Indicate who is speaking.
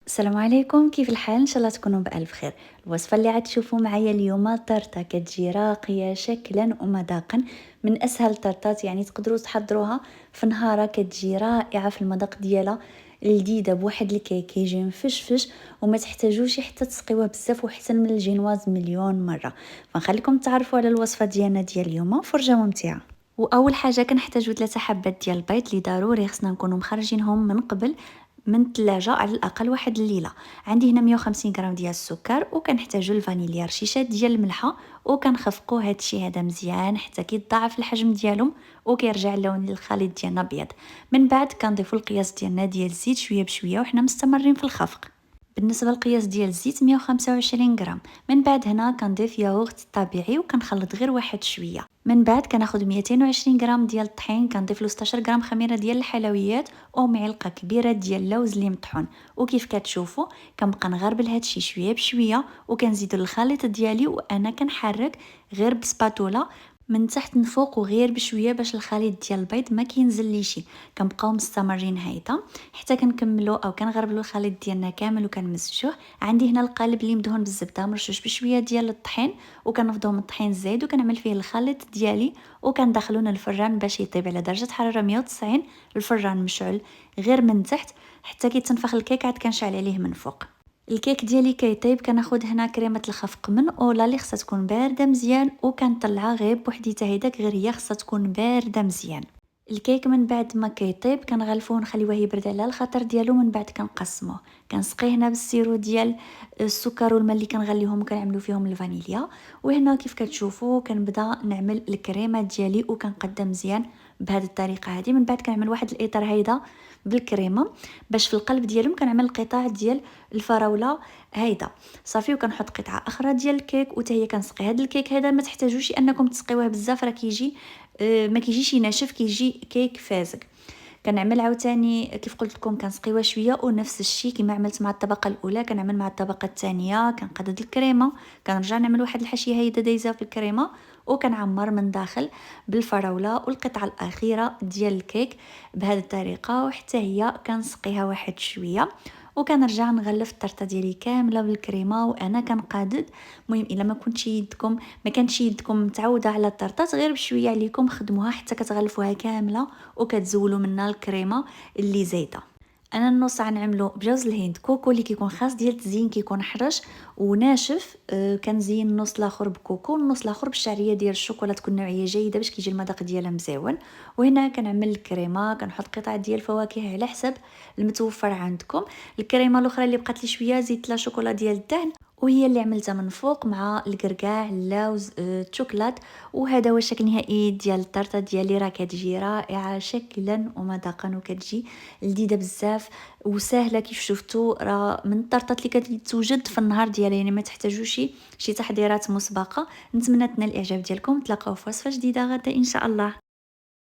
Speaker 1: السلام عليكم، كيف الحال؟ ان شاء الله تكونوا بالف خير. الوصفه اللي عاد تشوفوا معايا اليوم طرطه كتجي راقيه شكلا ومذاقا، من اسهل الطرطات، يعني تقدروا تحضروها في نهار، كتجي رائعه في المذاق ديالها، لذيذه بواحد الكيك كيجي مفشفش وما تحتاجوش حتى تسقيوه بزاف، وحسن من الجينواز مليون مره. فنخليكم تعرفوا على الوصفه ديالنا ديال اليوم، فرجه ممتعه. واول حاجه كنحتاجو 3 حبات ديال البيض اللي ضروري خصنا نكونوا مخرجينهم من قبل من الثلاجه على الاقل واحد الليله. عندي هنا 150 غرام ديال السكر، وكنحتاجو الفانيليا، رشيشات ديال الملحه، وكنخفقوا هذا الشيء هذا مزيان حتى كيتضاعف الحجم ديالهم وكيرجع اللون للخليط ديالنا ابيض. من بعد كنضيفوا القياس ديالنا ديال الزيت شويه بشويه وحنا مستمرين في الخفق. بالنسبه للقياس ديال الزيت 125 غرام. من بعد هنا كنضيف ياغورت طبيعي وكنخلط غير واحد شويه. من بعد كناخذ 220 غرام ديال الطحين، كنضيف له 16 غرام خميره ديال الحلويات ومعلقه كبيره ديال اللوز اللي مطحون. وكيف كتشوفوا كنبقى نغربل هادشي شويه بشويه، وكنزيدو الخليط ديالي وانا كنحرك غير بسباتولا من تحت نفوق وغير بشويه باش الخليط ديال البيض ما كينزليش. كنبقاو مستمرين هيدا حتى كنكملوا او كنغربلوا الخليط ديالنا كامل وكنمزجوه. عندي هنا القالب اللي مدهون بالزبده مرشوش بشويه ديال الطحين، وكنفضو من الطحين الزايد وكنعمل فيه الخليط ديالي، وكندخلوه للفران باش يطيب على درجه حراره 190. الفران مشعل غير من تحت حتى كيتنفخ الكيك، عاد كنشعل عليه من فوق. الكيك ديالي كيطيب، كناخذ هنا كريمه الخفق من اولا اللي خصها تكون بارده مزيان، وكنطلعها غير بوحديتها هيداك، غير هي خصها تكون بارده مزيان. الكيك من بعد ما كيطيب كنغلفوه ونخليوه يبرد على الخطر ديالو. من بعد كنقسموه، كنسقيه هنا بالسيرو ديال السكر والماء اللي كنغليوهم وكنعملوا فيهم الفانيليا. وهنا كيف كتشوفوا كنبدا نعمل الكريمه ديالي وكنقدم مزيان بهذه الطريقه هذه. من بعد كنعمل واحد الاطار هيدا بالكريمه باش في القلب ديالهم كنعمل القطع ديال الفراوله هيدا صافي، وكنحط قطعه اخرى ديال الكيك وتا هي كنسقي. هذا الكيك هذا ما تحتاجوش انكم تسقيوه بزاف، راه كيجي ما كيجيش ناشف، كيجي كيك فازك. كنعمل عاوتاني كيف قلت لكم كنسقيوها شويه، ونفس الشيء كما عملت مع الطبقه الاولى كنعمل مع الطبقه الثانيه. كنقدد الكريمه، كنرجع نعمل واحد الحشيه هيدا دايزه في الكريمه، وكنعمر من داخل بالفراوله والقطعه الاخيره ديال الكيك بهذه الطريقه، وحتى هي كنسقيها واحد شويه، وكنرجع نغلف الطرطه ديالي كامله بالكريمه وانا كنقادد. المهم الا ما كانتش يدكم متعوده على الطرطات، غير بشويه عليكم خدموها حتى كتغلفوها كامله وكتزولوا منها الكريمه اللي زايده. انا النص غنعملو بجوز الهند كوكو اللي كيكون خاص ديال التزيين، كيكون حرش وناشف. كنزين النص الاخر بكوكو والنص الاخر بالشعريه ديال الشوكولا، تكون نوعيه جيده باش كيجي المذاق ديالها مزيون. وهنا كنعمل الكريمه، كنحط قطع ديال الفواكه على حسب المتوفر عندكم. الكريمه الاخرى اللي بقات لي شويه زيت لا شوكولا ديال الدهن، وهي اللي عملتها من فوق مع الكركاع اللوز الشوكولات. وهذا هو الشكل النهائي ديال الطرطه ديالي، راه كتجي رائعه شكلا ومذاقا وكتجي لذيذه بزاف وسهله. كيف شفتوا راه من الطرطات اللي كتوجد في النهار ديالها، يعني ما تحتاجوش شي تحضيرات مسبقه. نتمنى تنال الاعجاب ديالكم، تلاقاو في وصفه جديده غدا ان شاء الله.